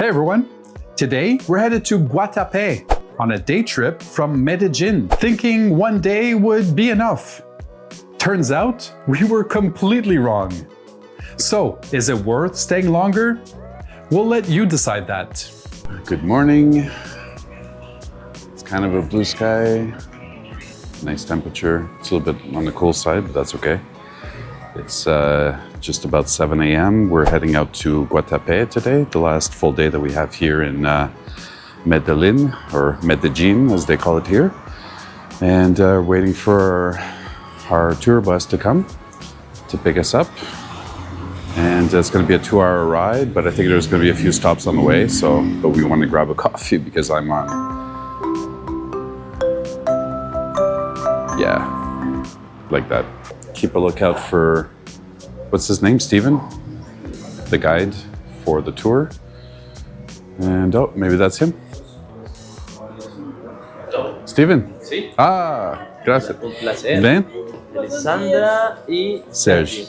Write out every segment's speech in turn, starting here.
Hey everyone! Today we're headed to Guatape on a day trip from Medellin, thinking one day would be enough. Turns out we were completely wrong. So, is it worth staying longer? We'll let you decide that. Good morning. It's kind of a blue sky, nice temperature. It's a little bit on the cool side, but that's okay. It's just about 7 a.m. We're heading out to Guatape today, the last full day that we have here in Medellin, or Medellin as they call it here. And waiting for our tour bus to come to pick us up. And it's going to be a 2-hour ride, but I think there's going to be a few stops on the way. But we want to grab a coffee because I'm on. Yeah, like that. Keep a lookout for, what's his name, Steven? The guide for the tour. And oh, maybe that's him. Steven. Sí. Ah, gracias. Un placer. Ven. Elisandra y Serge.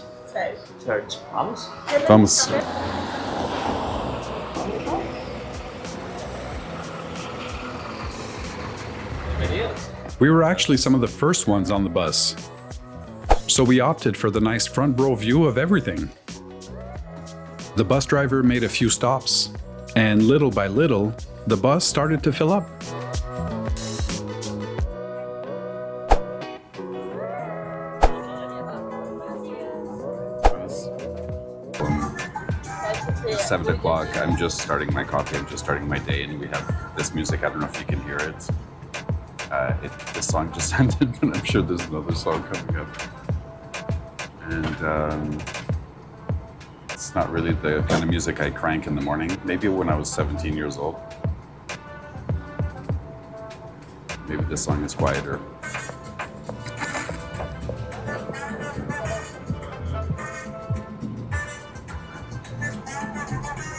Serge. Vamos. Vamos. We were actually some of the first ones on the bus. So we opted for the nice front row view of everything. The bus driver made a few stops, and little by little, the bus started to fill up. It's 7 o'clock. I'm just starting my coffee. I'm just starting my day, and we have this music. I don't know if you can hear it. This song just ended, but I'm sure there's another song coming up. And it's not really the kind of music I crank in the morning. Maybe when I was 17 years old. Maybe this song is quieter.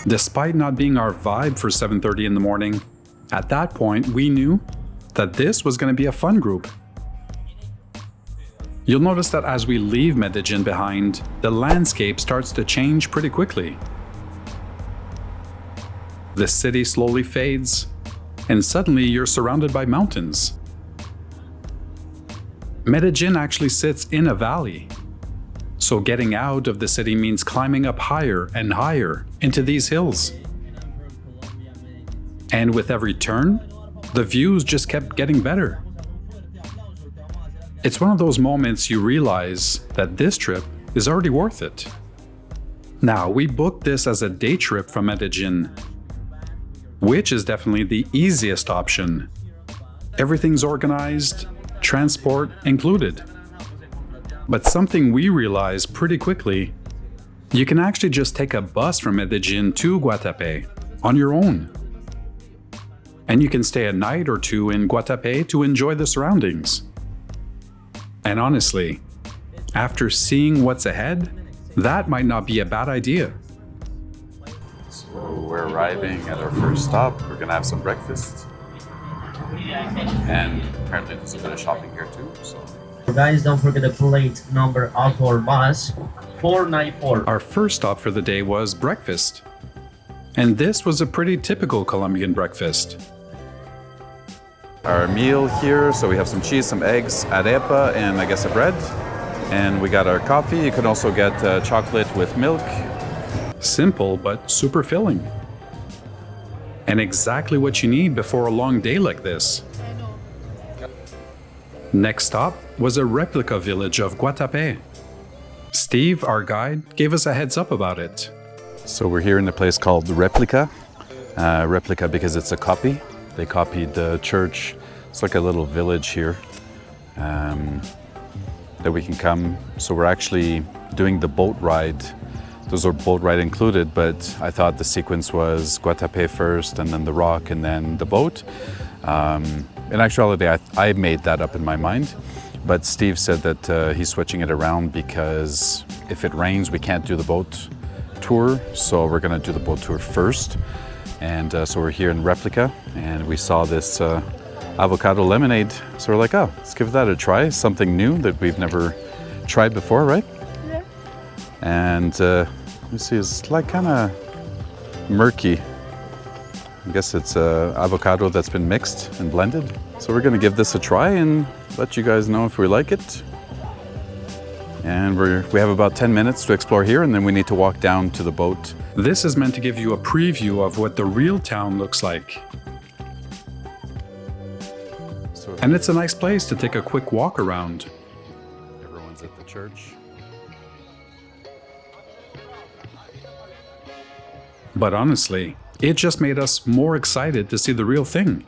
Despite not being our vibe for 7:30 in the morning, at that point we knew that this was going to be a fun group. You'll notice that as we leave Medellin behind, the landscape starts to change pretty quickly. The city slowly fades, and suddenly you're surrounded by mountains. Medellin actually sits in a valley, so getting out of the city means climbing up higher and higher into these hills. And with every turn, the views just kept getting better. It's one of those moments you realize that this trip is already worth it. Now, we booked this as a day trip from Medellin, which is definitely the easiest option. Everything's organized, transport included. But something we realized pretty quickly, you can actually just take a bus from Medellin to Guatape on your own. And you can stay a night or two in Guatape to enjoy the surroundings. And honestly, after seeing what's ahead, that might not be a bad idea. So we're arriving at our first stop. We're gonna have some breakfast. And apparently there's a bit of shopping here too, so. Guys, don't forget the plate number of our bus, 494. Our first stop for the day was breakfast. And this was a pretty typical Colombian breakfast. Our meal here, so we have some cheese, some eggs, arepa, and I guess a bread. And we got our coffee. You can also get chocolate with milk. Simple, but super filling. And exactly what you need before a long day like this. Next stop was a replica village of Guatape. Steve, our guide, gave us a heads up about it. So we're here in a place called Replica. Replica because it's a copy. They copied the church. It's like a little village here that we can come. So we're actually doing the boat ride. Those are boat ride included, but I thought the sequence was Guatape first and then the rock and then the boat. In actuality, I made that up in my mind, but Steve said that he's switching it around because if it rains, we can't do the boat tour. So we're gonna do the boat tour first. And so we're here in Replica and we saw this avocado lemonade. So we're like, oh, let's give that a try. Something new that we've never tried before, right? Yeah. And let me see, it's like kind of murky. I guess it's avocado that's been mixed and blended. So we're gonna give this a try and let you guys know if we like it. And we have about 10 minutes to explore here, and then we need to walk down to the boat. This is meant to give you a preview of what the real town looks like. And it's a nice place to take a quick walk around. Everyone's at the church. But honestly, it just made us more excited to see the real thing.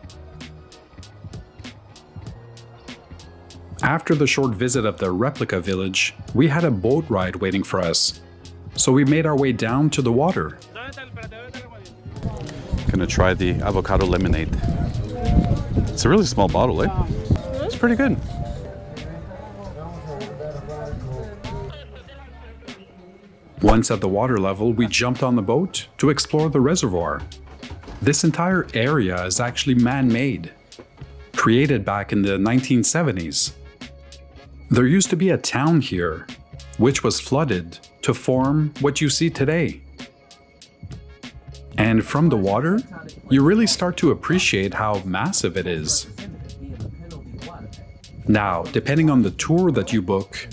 After the short visit of the Replica village, we had a boat ride waiting for us. So we made our way down to the water. Gonna try the avocado lemonade. It's a really small bottle, eh? It's pretty good. Once at the water level, we jumped on the boat to explore the reservoir. This entire area is actually man-made, created back in the 1970s. There used to be a town here, which was flooded to form what you see today. And from the water, you really start to appreciate how massive it is. Now, depending on the tour that you book,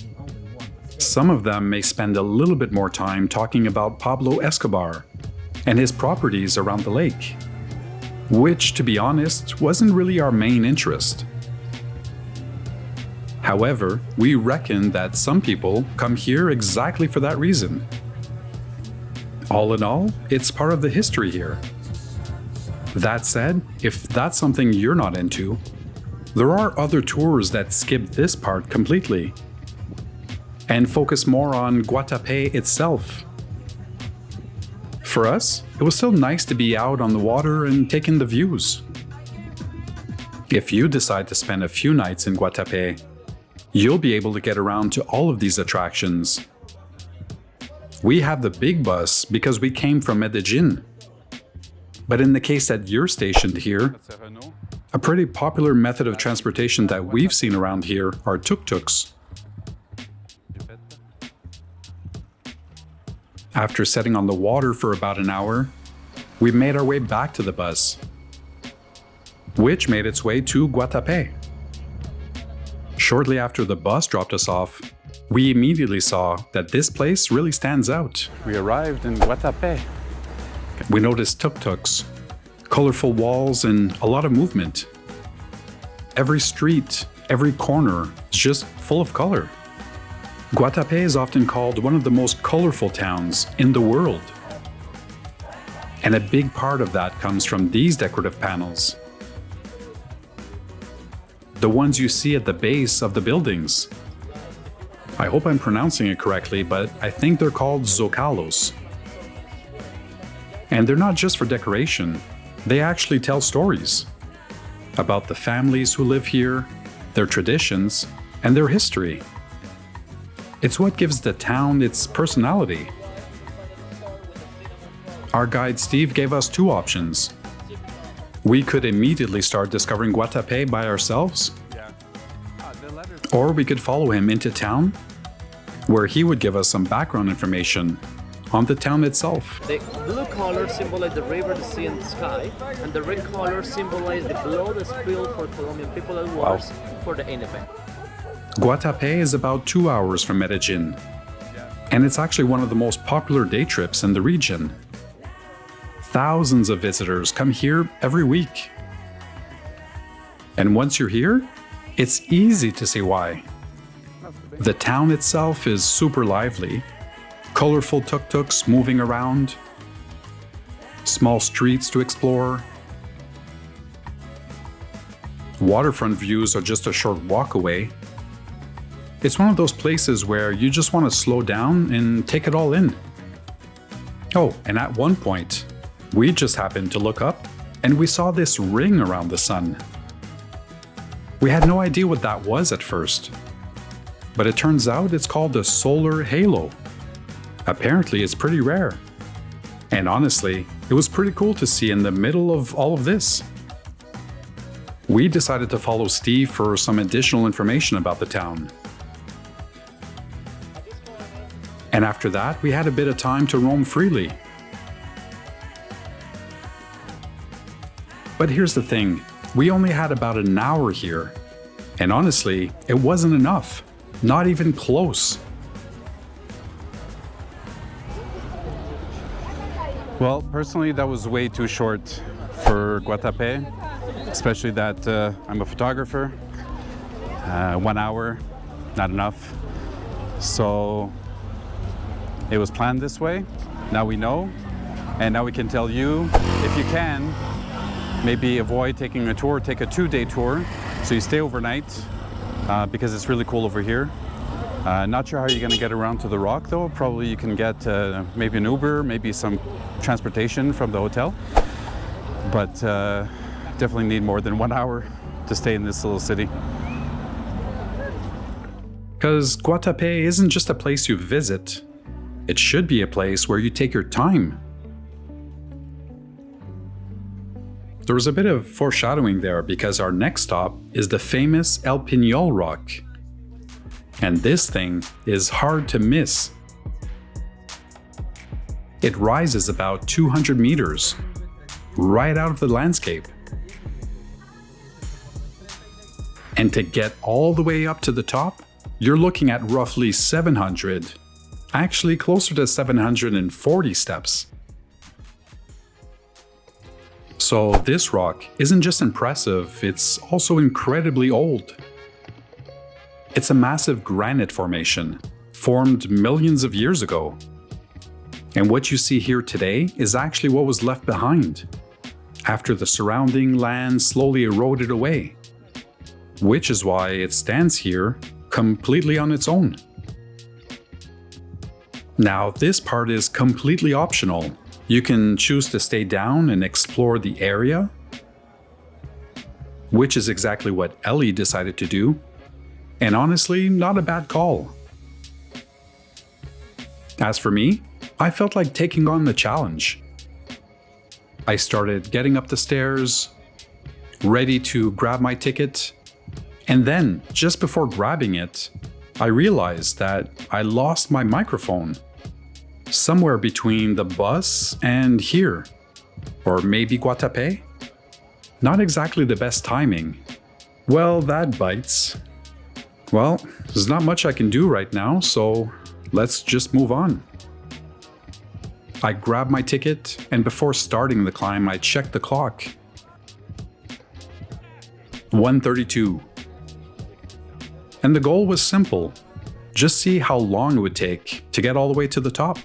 some of them may spend a little bit more time talking about Pablo Escobar and his properties around the lake, which, to be honest, wasn't really our main interest. However, we reckon that some people come here exactly for that reason. All in all, it's part of the history here. That said, if that's something you're not into, there are other tours that skip this part completely and focus more on Guatape itself. For us, it was still nice to be out on the water and take in the views. If you decide to spend a few nights in Guatape, you'll be able to get around to all of these attractions. We have the big bus because we came from Medellin. But in the case that you're stationed here, a pretty popular method of transportation that we've seen around here are tuk-tuks. After sitting on the water for about an hour, we made our way back to the bus, which made its way to Guatape. Shortly after the bus dropped us off, we immediately saw that this place really stands out. We arrived in Guatape. We noticed tuk-tuks, colorful walls, and a lot of movement. Every street, every corner is just full of color. Guatape is often called one of the most colorful towns in the world. And a big part of that comes from these decorative panels. The ones you see at the base of the buildings. I hope I'm pronouncing it correctly, but I think they're called zócalos. And they're not just for decoration, they actually tell stories about the families who live here, their traditions, and their history. It's what gives the town its personality. Our guide Steve gave us two options. We could immediately start discovering Guatape by ourselves, or we could follow him into town, where he would give us some background information on the town itself. The blue color symbolizes the river, the sea, and the sky, and the red color symbolizes the blood spilled for Colombian people and wars for the independence. Guatape is about 2 hours from Medellin, and it's actually one of the most popular day trips in the region. Thousands of visitors come here every week. And once you're here, it's easy to see why. The town itself is super lively, colorful tuk-tuks moving around, small streets to explore. Waterfront views are just a short walk away. It's one of those places where you just want to slow down and take it all in. Oh, and at one point, we just happened to look up and we saw this ring around the sun. We had no idea what that was at first, but it turns out it's called a solar halo. Apparently, it's pretty rare. And honestly, it was pretty cool to see in the middle of all of this. We decided to follow Steve for some additional information about the town. And after that, we had a bit of time to roam freely. But here's the thing, we only had about an hour here. And honestly, it wasn't enough. Not even close. Well, personally, that was way too short for Guatape, especially that I'm a photographer. 1 hour, not enough. So it was planned this way. Now we know, and now we can tell you, if you can, maybe avoid taking a tour, take a 2-day tour, so you stay overnight, because it's really cool over here. Not sure how you're gonna get around to the rock though. Probably you can get maybe an Uber, maybe some transportation from the hotel, but definitely need more than 1 hour to stay in this little city. Because Guatape isn't just a place you visit, it should be a place where you take your time. There was a bit of foreshadowing there because our next stop is the famous El Peñol rock. And this thing is hard to miss. It rises about 200 meters, right out of the landscape. And to get all the way up to the top, you're looking at roughly 700, actually closer to 740 steps. So this rock isn't just impressive, it's also incredibly old. It's a massive granite formation, formed millions of years ago. And what you see here today is actually what was left behind, after the surrounding land slowly eroded away. Which is why it stands here completely on its own. Now, this part is completely optional. You can choose to stay down and explore the area, which is exactly what Ellie decided to do. And honestly, not a bad call. As for me, I felt like taking on the challenge. I started getting up the stairs, ready to grab my ticket, and then, just before grabbing it, I realized that I lost my microphone. Somewhere between the bus and here. Or maybe Guatape? Not exactly the best timing. Well, that bites. Well, there's not much I can do right now, so let's just move on. I grabbed my ticket, and before starting the climb, I checked the clock. 1:32. And the goal was simple. Just see how long it would take to get all the way to the top.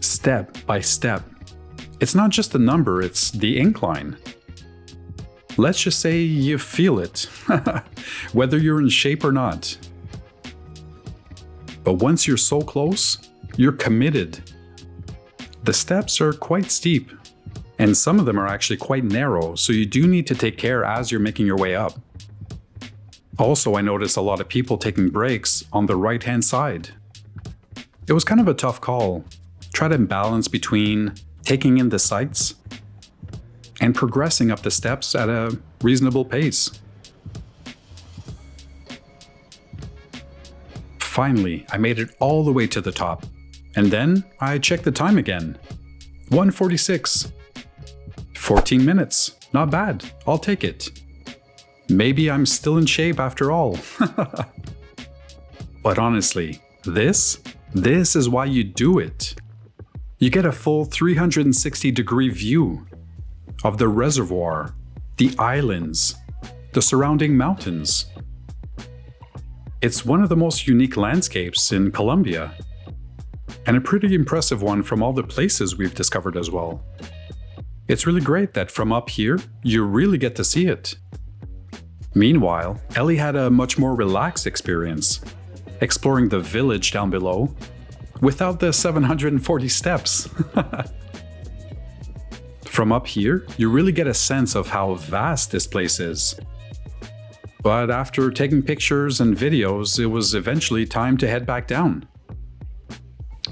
Step by step. It's not just the number, it's the incline. Let's just say you feel it, whether you're in shape or not. But once you're so close, you're committed. The steps are quite steep, and some of them are actually quite narrow, so you do need to take care as you're making your way up. Also, I noticed a lot of people taking breaks on the right-hand side. It was kind of a tough call. Try to balance between taking in the sights and progressing up the steps at a reasonable pace. Finally, I made it all the way to the top, and then I checked the time again. 1:46. 14 minutes. Not bad. I'll take it. Maybe I'm still in shape after all. But honestly, this is why you do it. You get a full 360-degree view of the reservoir, the islands, the surrounding mountains. It's one of the most unique landscapes in Colombia, and a pretty impressive one from all the places we've discovered as well. It's really great that from up here, you really get to see it. Meanwhile, Ellie had a much more relaxed experience, exploring the village down below, without the 740 steps. From up here, you really get a sense of how vast this place is. But after taking pictures and videos, it was eventually time to head back down.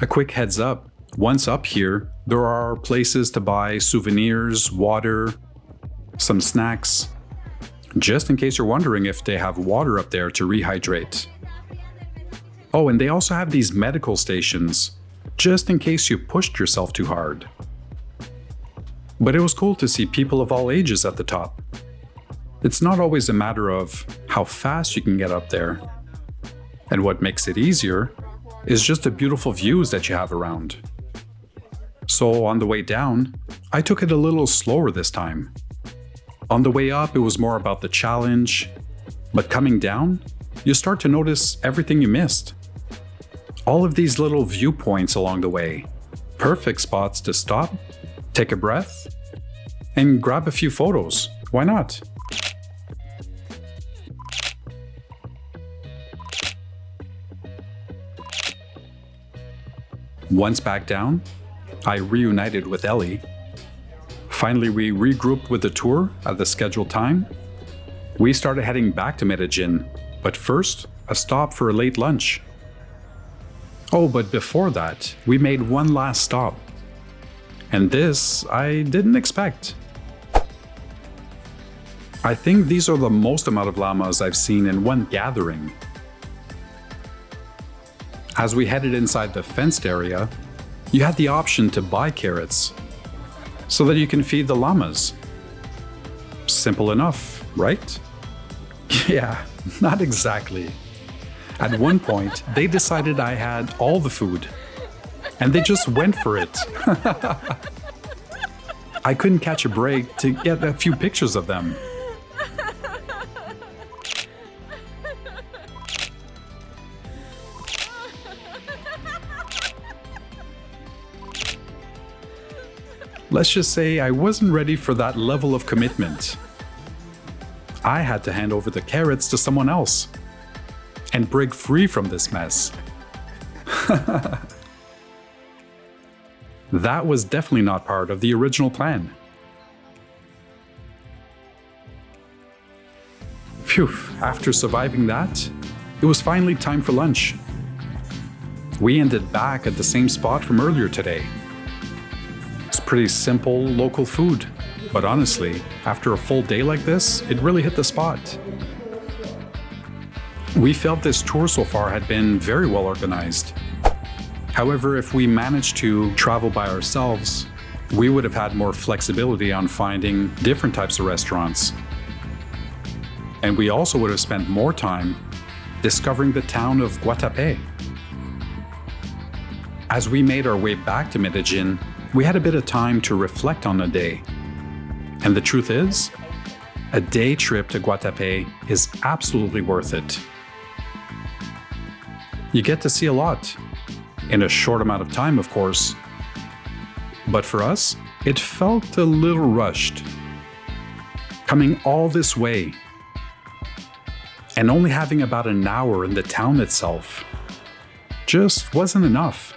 A quick heads up, once up here, there are places to buy souvenirs, water, some snacks, just in case you're wondering if they have water up there to rehydrate. Oh, and they also have these medical stations, just in case you pushed yourself too hard. but it was cool to see people of all ages at the top. It's not always a matter of how fast you can get up there. And what makes it easier is just the beautiful views that you have around. So on the way down, I took it a little slower this time. On the way up, it was more about the challenge, but coming down, you start to notice everything you missed. All of these little viewpoints along the way, perfect spots to stop, take a breath, and grab a few photos. Why not? Once back down, I reunited with Ellie. Finally, we regrouped with the tour at the scheduled time. We started heading back to Medellin, but first, a stop for a late lunch. Oh, but before that, we made one last stop. And this, I didn't expect. I think these are the most amount of llamas I've seen in one gathering. As we headed inside the fenced area, you had the option to buy carrots so that you can feed the llamas. Simple enough, right? Yeah, not exactly. At one point, they decided I had all the food, and they just went for it. I couldn't catch a break to get a few pictures of them. Let's just say I wasn't ready for that level of commitment. I had to hand over the carrots to someone else and break free from this mess. That was definitely not part of the original plan. Phew, after surviving that, it was finally time for lunch. We ended back at the same spot from earlier today. It's pretty simple local food, but honestly, after a full day like this, it really hit the spot. We felt this tour so far had been very well organized. However, if we managed to travel by ourselves, we would have had more flexibility on finding different types of restaurants. And we also would have spent more time discovering the town of Guatape. As we made our way back to Medellin, we had a bit of time to reflect on the day. And the truth is, a day trip to Guatape is absolutely worth it. You get to see a lot, in a short amount of time, of course. But for us, it felt a little rushed. Coming all this way, and only having about an hour in the town itself, just wasn't enough.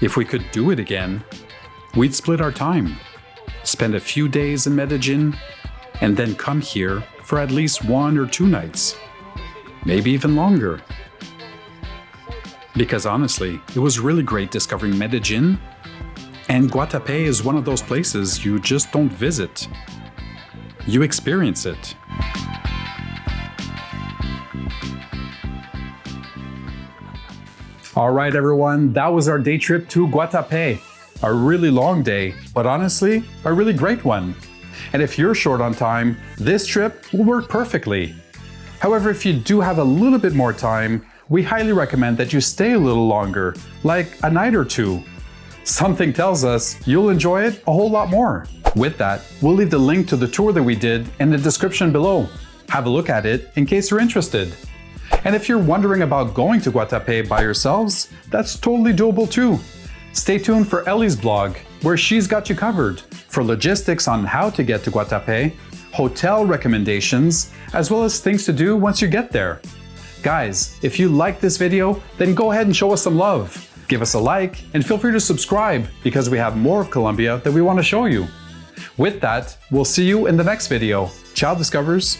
If we could do it again, we'd split our time, spend a few days in Medellin, and then come here for at least 1 or 2 nights, maybe even longer. Because honestly, it was really great discovering Medellin, and Guatape is one of those places you just don't visit. You experience it. All right, everyone, that was our day trip to Guatape. A really long day, but honestly, a really great one. And if you're short on time, this trip will work perfectly. However, if you do have a little bit more time, we highly recommend that you stay a little longer, like a night or 2. Something tells us you'll enjoy it a whole lot more. With that, we'll leave the link to the tour that we did in the description below. Have a look at it in case you're interested. And if you're wondering about going to Guatape by yourselves, that's totally doable too. Stay tuned for Ellie's blog, where she's got you covered for logistics on how to get to Guatape, hotel recommendations, as well as things to do once you get there. Guys, if you liked this video, then go ahead and show us some love. Give us a like and feel free to subscribe because we have more of Colombia that we want to show you. With that, we'll see you in the next video. Ciao, Discovers!